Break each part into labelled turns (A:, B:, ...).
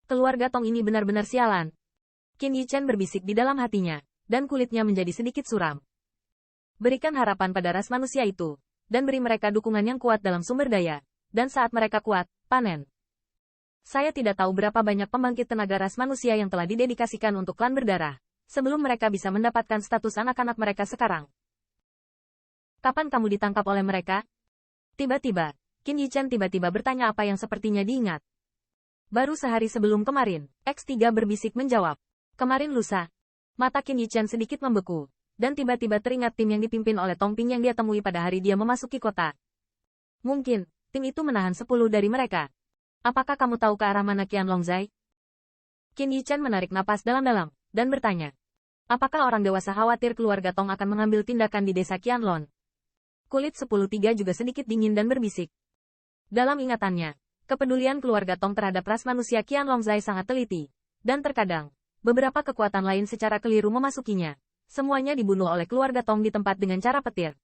A: Keluarga Tong ini benar-benar sialan. Qin Yichen berbisik di dalam hatinya, dan kulitnya menjadi sedikit suram. Berikan harapan pada ras manusia itu, dan beri mereka dukungan yang kuat dalam sumber daya, dan saat mereka kuat, panen. Saya tidak tahu berapa banyak pembangkit tenaga ras manusia yang telah didedikasikan untuk klan berdarah, sebelum mereka bisa mendapatkan status anak-anak mereka sekarang. Kapan kamu ditangkap oleh mereka? Tiba-tiba, Qin Yichen tiba-tiba bertanya apa yang sepertinya diingat. Baru sehari sebelum kemarin, X3 berbisik menjawab. Kemarin lusa. Mata Qin Yichen sedikit membeku, dan tiba-tiba teringat tim yang dipimpin oleh Tong Ping yang dia temui pada hari dia memasuki kota. Mungkin, tim itu menahan 10 dari mereka. Apakah kamu tahu ke arah mana Qianlong Zai? Qin Yichen menarik napas dalam-dalam, dan bertanya. Apakah orang dewasa khawatir keluarga Tong akan mengambil tindakan di desa Qianlong? Kulit 10-3 juga sedikit dingin dan berbisik. Dalam ingatannya, kepedulian keluarga Tong terhadap ras manusia Qianlong Zai sangat teliti, dan terkadang, beberapa kekuatan lain secara keliru memasukinya. Semuanya dibunuh oleh keluarga Tong di tempat dengan cara petir.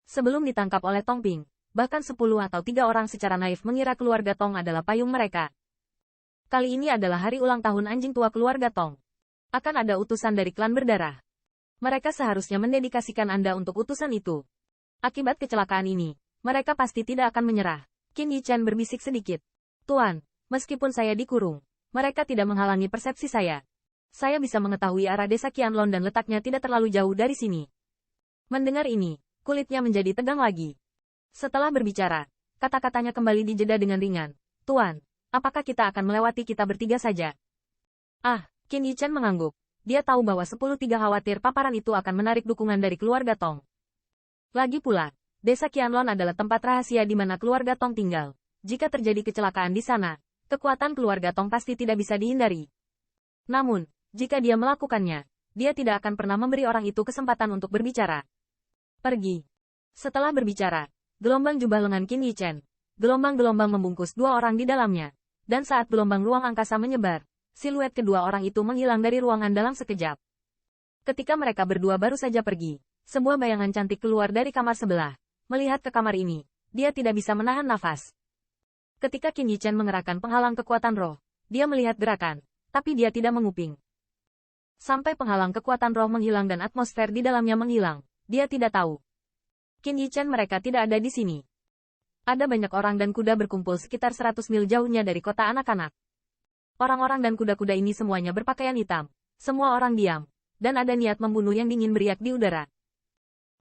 A: Sebelum ditangkap oleh Tong Ping, bahkan 10 atau 3 orang secara naif mengira keluarga Tong adalah payung mereka. Kali ini adalah hari ulang tahun anjing tua keluarga Tong. Akan ada utusan dari klan berdarah. Mereka seharusnya mendedikasikan Anda untuk utusan itu. Akibat kecelakaan ini, mereka pasti tidak akan menyerah. Qin Yichen berbisik sedikit. Tuan, meskipun saya dikurung, mereka tidak menghalangi persepsi saya. Saya bisa mengetahui arah desa Qianlong dan letaknya tidak terlalu jauh dari sini. Mendengar ini, kulitnya menjadi tegang lagi. Setelah berbicara, kata-katanya kembali dijeda dengan ringan. Tuan, apakah kita akan melewati kita bertiga saja? Qin Yichen mengangguk. Dia tahu bahwa 10-3 khawatir paparan itu akan menarik dukungan dari keluarga Tong. Lagi pula, desa Qianlong adalah tempat rahasia di mana keluarga Tong tinggal. Jika terjadi kecelakaan di sana, kekuatan keluarga Tong pasti tidak bisa dihindari. Namun, jika dia melakukannya, dia tidak akan pernah memberi orang itu kesempatan untuk berbicara. Pergi. Setelah berbicara, gelombang jubah lengan Qin Yichen, gelombang-gelombang membungkus 2 orang di dalamnya, dan saat gelombang ruang angkasa menyebar, siluet kedua orang itu menghilang dari ruangan dalam sekejap. Ketika mereka berdua baru saja pergi, sebuah bayangan cantik keluar dari kamar sebelah. Melihat ke kamar ini, dia tidak bisa menahan nafas. Ketika Qin Yichen mengerahkan penghalang kekuatan roh, dia melihat gerakan, tapi dia tidak menguping. Sampai penghalang kekuatan roh menghilang dan atmosfer di dalamnya menghilang, dia tidak tahu. Qin Yichen mereka tidak ada di sini. Ada banyak orang dan kuda berkumpul sekitar 100 mil jauhnya dari kota anak-anak. Orang-orang dan kuda-kuda ini semuanya berpakaian hitam. Semua orang diam, dan ada niat membunuh yang dingin beriak di udara.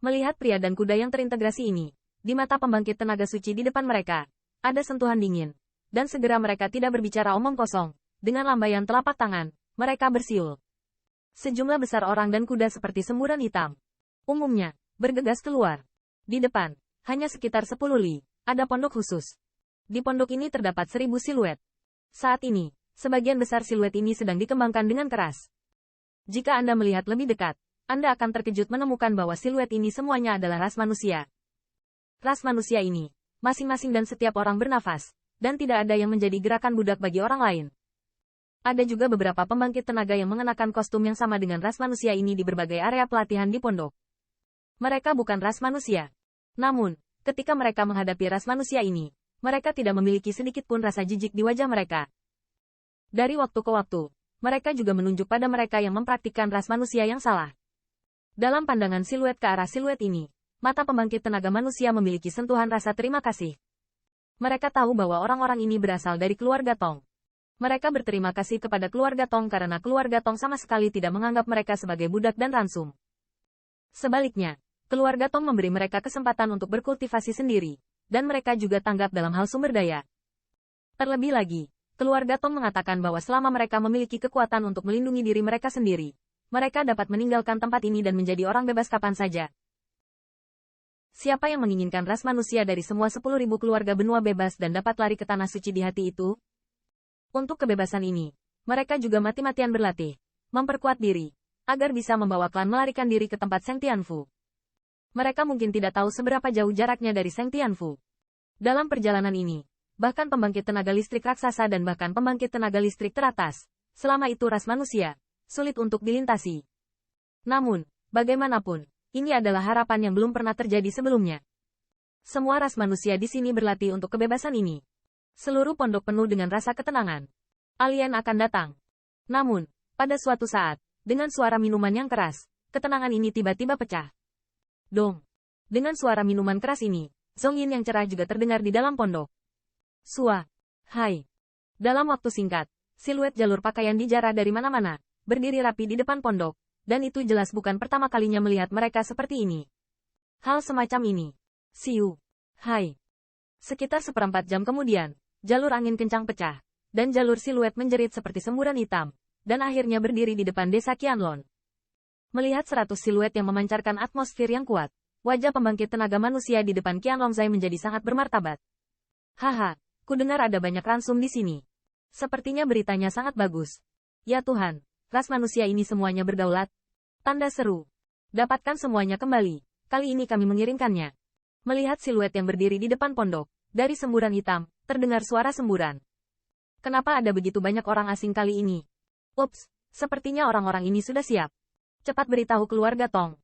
A: Melihat pria dan kuda yang terintegrasi ini, di mata pembangkit tenaga suci di depan mereka, ada sentuhan dingin. Dan segera mereka tidak berbicara omong kosong. Dengan lambaian telapak tangan, mereka bersiul. Sejumlah besar orang dan kuda seperti semburan hitam. Umumnya, bergegas keluar. Di depan, hanya sekitar 10 li, ada pondok khusus. Di pondok ini terdapat 1000 siluet. Saat ini, sebagian besar siluet ini sedang dikembangkan dengan keras. Jika Anda melihat lebih dekat, Anda akan terkejut menemukan bahwa siluet ini semuanya adalah ras manusia. Ras manusia ini, masing-masing dan setiap orang bernafas, dan tidak ada yang menjadi gerakan budak bagi orang lain. Ada juga beberapa pembangkit tenaga yang mengenakan kostum yang sama dengan ras manusia ini di berbagai area pelatihan di pondok. Mereka bukan ras manusia. Namun, ketika mereka menghadapi ras manusia ini, mereka tidak memiliki sedikit pun rasa jijik di wajah mereka. Dari waktu ke waktu, mereka juga menunjuk pada mereka yang mempraktikkan ras manusia yang salah. Dalam pandangan siluet ke arah siluet ini, mata pembangkit tenaga manusia memiliki sentuhan rasa terima kasih. Mereka tahu bahwa orang-orang ini berasal dari keluarga Tong. Mereka berterima kasih kepada keluarga Tong karena keluarga Tong sama sekali tidak menganggap mereka sebagai budak dan ransum. Sebaliknya, keluarga Tong memberi mereka kesempatan untuk berkultivasi sendiri, dan mereka juga tanggap dalam hal sumber daya. Terlebih lagi, keluarga Tong mengatakan bahwa selama mereka memiliki kekuatan untuk melindungi diri mereka sendiri, mereka dapat meninggalkan tempat ini dan menjadi orang bebas kapan saja. Siapa yang menginginkan ras manusia dari semua 10.000 keluarga benua bebas dan dapat lari ke tanah suci di hati itu? Untuk kebebasan ini, mereka juga mati-matian berlatih, memperkuat diri, agar bisa membawa klan melarikan diri ke tempat Seng Tianfu. Mereka mungkin tidak tahu seberapa jauh jaraknya dari Seng Tianfu. Dalam perjalanan ini, bahkan pembangkit tenaga listrik raksasa dan bahkan pembangkit tenaga listrik teratas, selama itu ras manusia, sulit untuk dilintasi. Namun, bagaimanapun, ini adalah harapan yang belum pernah terjadi sebelumnya. Semua ras manusia di sini berlatih untuk kebebasan ini. Seluruh pondok penuh dengan rasa ketenangan. Alien akan datang. Namun, pada suatu saat, dengan suara minuman yang keras, ketenangan ini tiba-tiba pecah. Dong. Dengan suara minuman keras ini, Zhongyin yang cerah juga terdengar di dalam pondok. Sua. Hai. Dalam waktu singkat, siluet jalur pakaian dijarah dari mana-mana, berdiri rapi di depan pondok, dan itu jelas bukan pertama kalinya melihat mereka seperti ini. Hal semacam ini. Siu. Hai. Sekitar seperempat jam kemudian, jalur angin kencang pecah, dan jalur siluet menjerit seperti semburan hitam, dan akhirnya berdiri di depan desa Qianlong. Melihat 100 siluet yang memancarkan atmosfer yang kuat, wajah pembangkit tenaga manusia di depan Qianlongzai menjadi sangat bermartabat. Haha, kudengar ada banyak ransum di sini. Sepertinya beritanya sangat bagus. Ya Tuhan, ras manusia ini semuanya berdaulat. Tanda seru. Dapatkan semuanya kembali. Kali ini kami mengiringkannya. Melihat siluet yang berdiri di depan pondok, dari semburan hitam, terdengar suara semburan. Kenapa ada begitu banyak orang asing kali ini? Ups, sepertinya orang-orang ini sudah siap. Cepat beritahu keluarga Tong.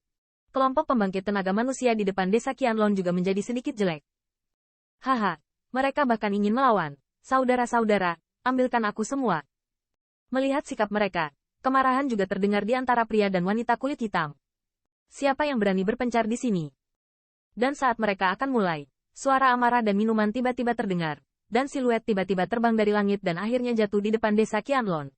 A: Kelompok pembangkit tenaga manusia di depan desa Qianlong juga menjadi sedikit jelek. Haha, mereka bahkan ingin melawan. Saudara-saudara, ambilkan aku semua. Melihat sikap mereka, kemarahan juga terdengar di antara pria dan wanita kulit hitam. Siapa yang berani berpencar di sini? Dan saat mereka akan mulai, suara amarah dan minuman tiba-tiba terdengar, dan siluet tiba-tiba terbang dari langit dan akhirnya jatuh di depan desa Qianlong.